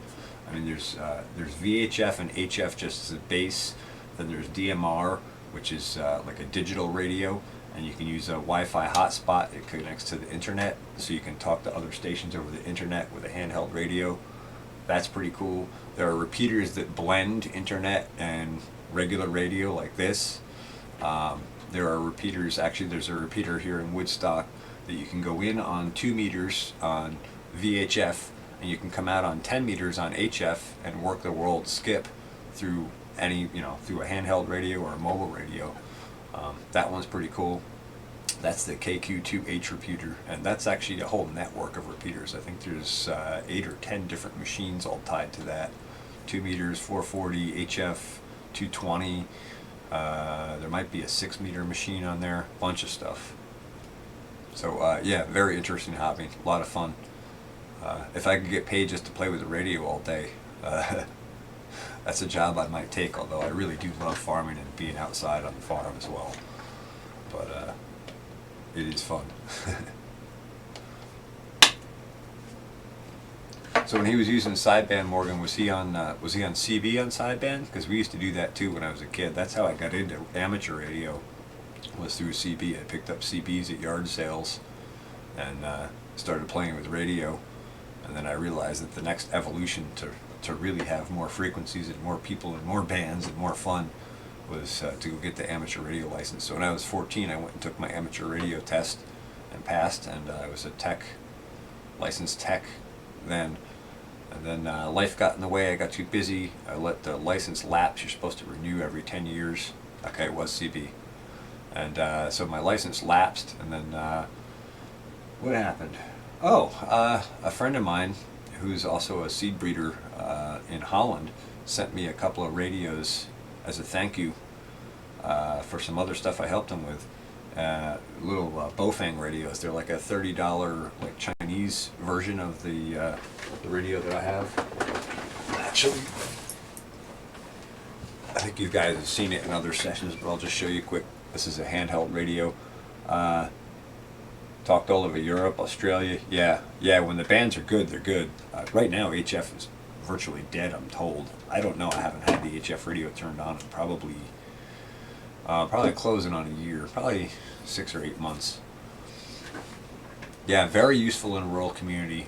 I mean, there's VHF and HF just as a base. Then there's DMR, which is like a digital radio, and you can use a Wi-Fi hotspot. It connects to the internet, so you can talk to other stations over the internet with a handheld radio. That's pretty cool. There are repeaters that blend internet and regular radio like this. There are repeaters, actually there's a repeater here in Woodstock that you can go in on 2 meters on VHF, and you can come out on 10 meters on HF and work the world skip through through a handheld radio or a mobile radio. That one's pretty cool. That's the KQ2H repeater, and that's actually a whole network of repeaters. I think there's 8 or 10 different machines all tied to that. 2 meters, 440, HF, 220. There might be a 6 meter machine on there. Bunch of stuff. So yeah, very interesting hobby. A lot of fun. If I could get paid just to play with the radio all day, that's a job I might take, although I really do love farming and being outside on the farm as well. But it is fun. So when he was using sideband, Morgan, was he on CB on sideband? Because we used to do that too when I was a kid. That's how I got into amateur radio, was through CB. I picked up CBs at yard sales and started playing with radio. And then I realized that the next evolution to really have more frequencies and more people and more bands and more fun was to go get the amateur radio license. So when I was 14, I went and took my amateur radio test and passed, and I was a licensed tech then. And then life got in the way. I got too busy. I let the license lapse. You're supposed to renew every 10 years. Okay, it was CB. And so my license lapsed, and then what happened? Oh, a friend of mine who's also a seed breeder in Holland sent me a couple of radios as a thank you for some other stuff I helped him with. Little Bofang radios. They're like a $30 like Chinese version of the radio that I have. Actually, I think you guys have seen it in other sessions, but I'll just show you quick. This is a handheld radio. Talked all over Europe, Australia. Yeah. When the bands are good, they're good. Right now, HF is virtually dead, I'm told. I don't know. I haven't had the HF radio turned on in probably closing on a year, probably 6 or 8 months. Yeah, very useful in a rural community.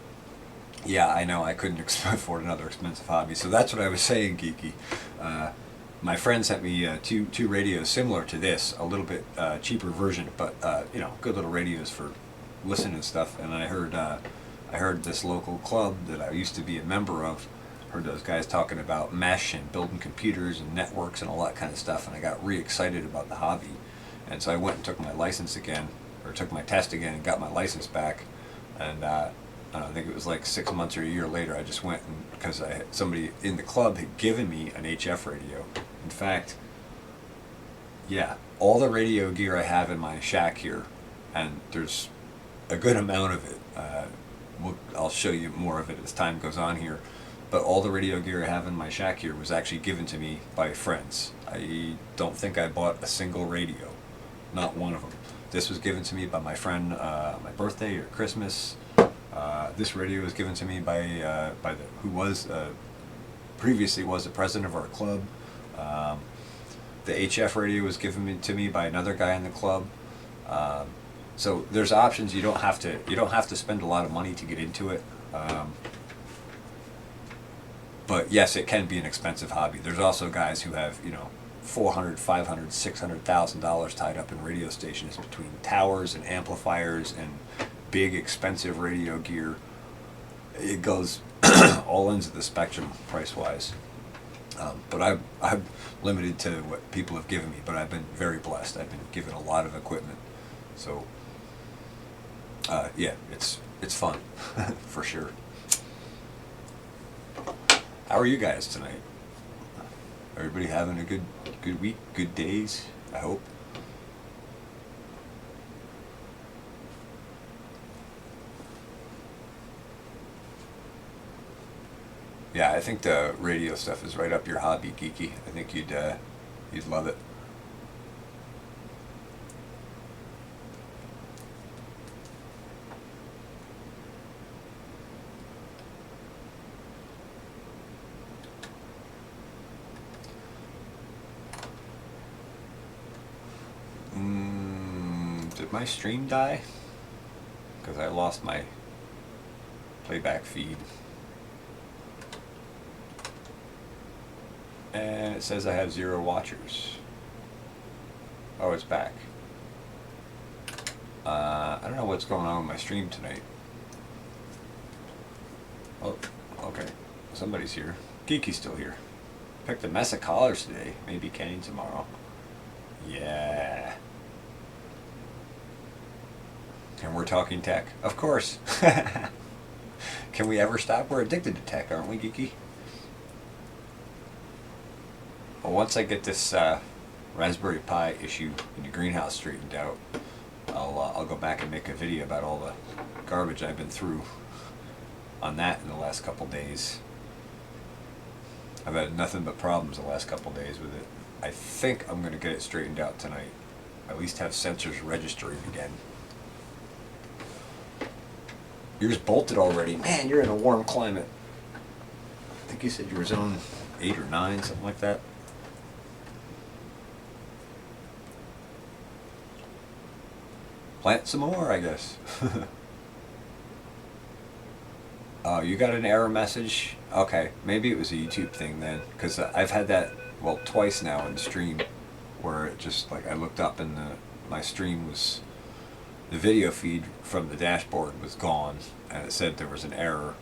Yeah, I know, I couldn't afford another expensive hobby. So that's what I was saying, Geeky. My friend sent me two radios similar to this, a little bit cheaper version, but good little radios for listening and stuff. And I heard this local club that I used to be a member of. Heard those guys talking about mesh and building computers and networks and all that kind of stuff, and I got re-excited about the hobby. And so I went and took my license again, or took my test again and got my license back. And I think it was like 6 months or a year later, I just went, and because somebody in the club had given me an HF radio. In fact, yeah, all the radio gear I have in my shack here, and there's a good amount of it. I'll show you more of it as time goes on here. But all the radio gear I have in my shack here was actually given to me by friends. I don't think I bought a single radio, not one of them. This was given to me by my friend on my birthday or Christmas. This radio was given to me by who was previously was the president of our club. The HF radio was given to me by another guy in the club. So there's options. You don't have to spend a lot of money to get into it. But yes, it can be an expensive hobby. There's also guys who have, $400, $500, $600,000 tied up in radio stations between towers and amplifiers and big expensive radio gear. It goes all ends of the spectrum price-wise. But I'm limited to what people have given me, but I've been very blessed. I've been given a lot of equipment. So, yeah, it's fun, for sure. How are you guys tonight? Everybody having a good week, good days, I hope. Yeah, I think the radio stuff is right up your hobby, Geeky. I think you'd love it. Did my stream die? Because I lost my playback feed. And it says I have 0 watchers. Oh, it's back. I don't know what's going on with my stream tonight. Oh, okay. Somebody's here. Geeky's still here. Picked a mess of collars today. Maybe Kenny tomorrow. Yeah. And we're talking tech. Of course. Can we ever stop? We're addicted to tech, aren't we, Geeky? Well, once I get this Raspberry Pi issue in the greenhouse straightened out, I'll go back and make a video about all the garbage I've been through on that in the last couple days. I've had nothing but problems the last couple days with it. I think I'm going to get it straightened out tonight. At least have sensors registering again. Yours bolted already. Man, you're in a warm climate. I think you said you were zone 8 or 9, something like that. Plant some more, I guess. Oh, you got an error message? Okay, maybe it was a YouTube thing then, because I've had that, well, twice now in the stream, where it just, like, I looked up and my stream was, the video feed from the dashboard was gone, and it said there was an error,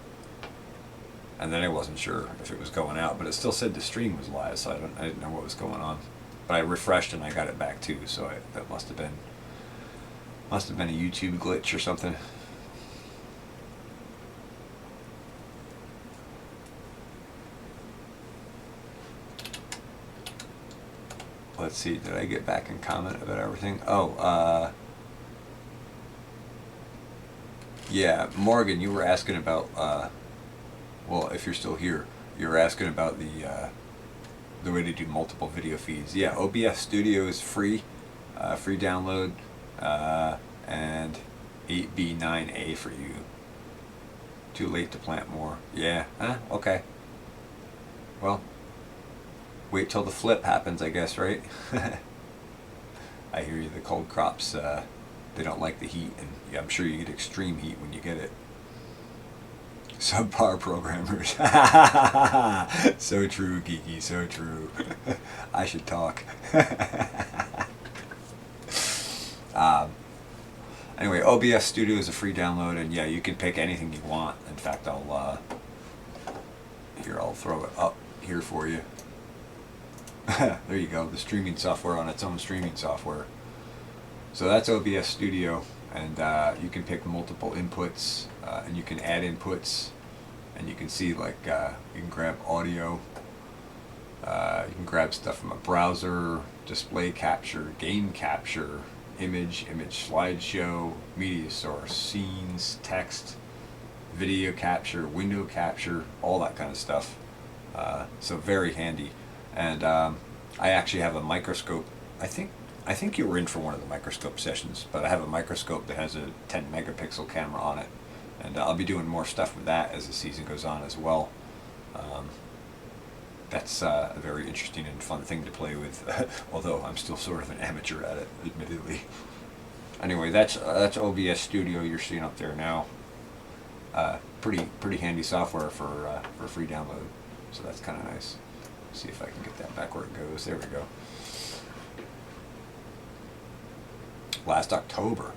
and then I wasn't sure if it was going out, but it still said the stream was live, so I didn't know what was going on. But I refreshed and I got it back too, so that must have been a YouTube glitch or something. Let's see, did I get back and comment about everything? Oh, yeah, Morgan, you were asking about, well, if you're still here, you were asking about the way to do multiple video feeds. Yeah, OBS Studio is free, free download, and 8B9A for you. Too late to plant more. Yeah, huh? Okay. Well, wait till the flip happens, I guess, right? I hear you, the cold crops, they don't like the heat, and yeah, I'm sure you get extreme heat when you get it. Subpar programmers. So true, Geeky, so true. I should talk. Anyway, OBS Studio is a free download, and yeah, you can pick anything you want. In fact, I'll throw it up here for you. There you go, the streaming software on its own streaming software. So that's OBS Studio, and you can pick multiple inputs, and you can add inputs, and you can see, like, you can grab audio, you can grab stuff from a browser, display capture, game capture, image slideshow, media source, scenes, text, video capture, window capture, all that kind of stuff. So very handy. And I actually have a microscope. I think you were in for one of the microscope sessions, but I have a microscope that has a 10 megapixel camera on it, and I'll be doing more stuff with that as the season goes on as well. that's a very interesting and fun thing to play with, although I'm still sort of an amateur at it, admittedly. Anyway, that's OBS Studio you're seeing up there now. Pretty handy software for free download, so that's kind of nice. See if I can get that back where it goes. There we go. Last October.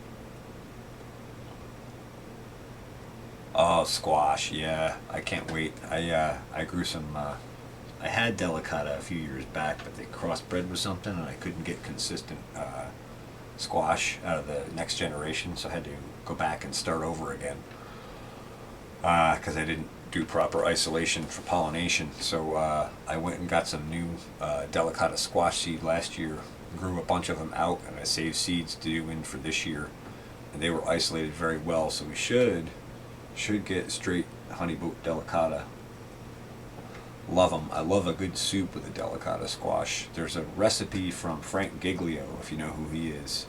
Oh, squash, yeah, I can't wait. I grew some, I had delicata a few years back, but they crossbred with something and I couldn't get consistent squash out of the next generation, so I had to go back and start over again because I didn't do proper isolation for pollination. So I went and got some new delicata squash seed last year, grew a bunch of them out, and I saved seeds to do in for this year, and they were isolated very well, so we should get straight honeyboat delicata. Love them. I love a good soup with a delicata squash. There's a recipe from Frank Giglio, if you know who he is.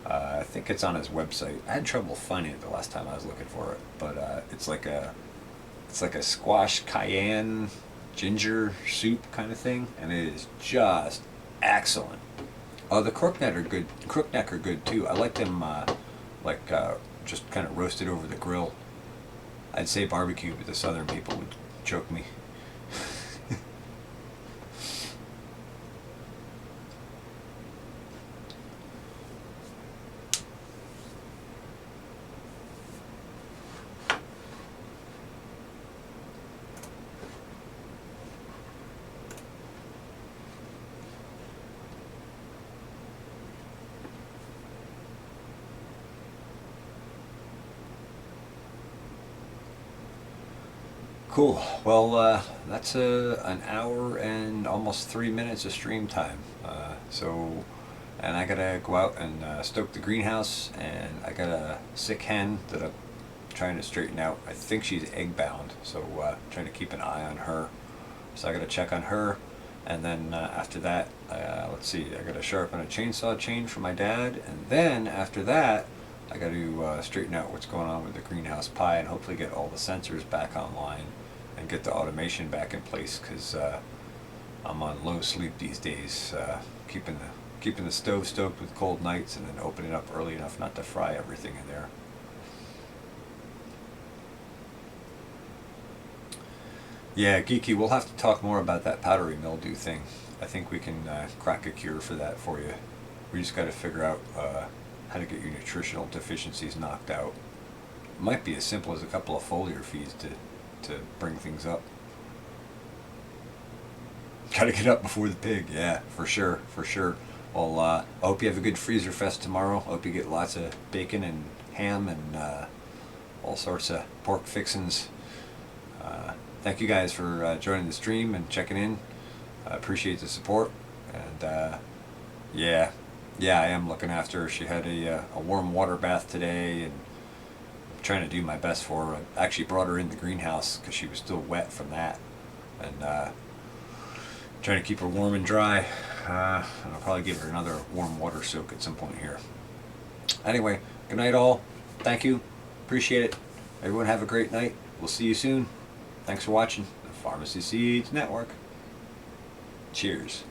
I think it's on his website. I had trouble finding it the last time I was looking for it, but it's like a squash cayenne ginger soup kind of thing, and it is just excellent. Oh, the crookneck are good too. I like them just kind of roasted over the grill. I'd say barbecue, but the southern people would choke me. Cool. Well, that's an hour and almost 3 minutes of stream time. And I gotta go out and stoke the greenhouse, and I got a sick hen that I'm trying to straighten out. I think she's egg bound, so trying to keep an eye on her. So I gotta check on her, and then after that, let's see, I gotta sharpen a chainsaw chain for my dad, and then after that, I got to straighten out what's going on with the greenhouse pie and hopefully get all the sensors back online and get the automation back in place, because I'm on low sleep these days, keeping the stove stoked with cold nights and then opening up early enough not to fry everything in there. Yeah, Geeky, we'll have to talk more about that powdery mildew thing. I think we can crack a cure for that for you. We just got to figure out how to get your nutritional deficiencies knocked out. It might be as simple as a couple of foliar feeds to bring things up. Gotta get up before the pig, yeah, for sure. Well, I hope you have a good freezer fest tomorrow. I hope you get lots of bacon and ham and all sorts of pork fixins. Thank you guys for joining the stream and checking in. I appreciate the support. And yeah, I am looking after her. She had a warm water bath today, and I'm trying to do my best for her. I actually brought her in the greenhouse because she was still wet from that, and trying to keep her warm and dry. And I'll probably give her another warm water soak at some point here. Anyway, good night all. Thank you. Appreciate it. Everyone have a great night. We'll see you soon. Thanks for watching the Pharmacy Seeds Network. Cheers.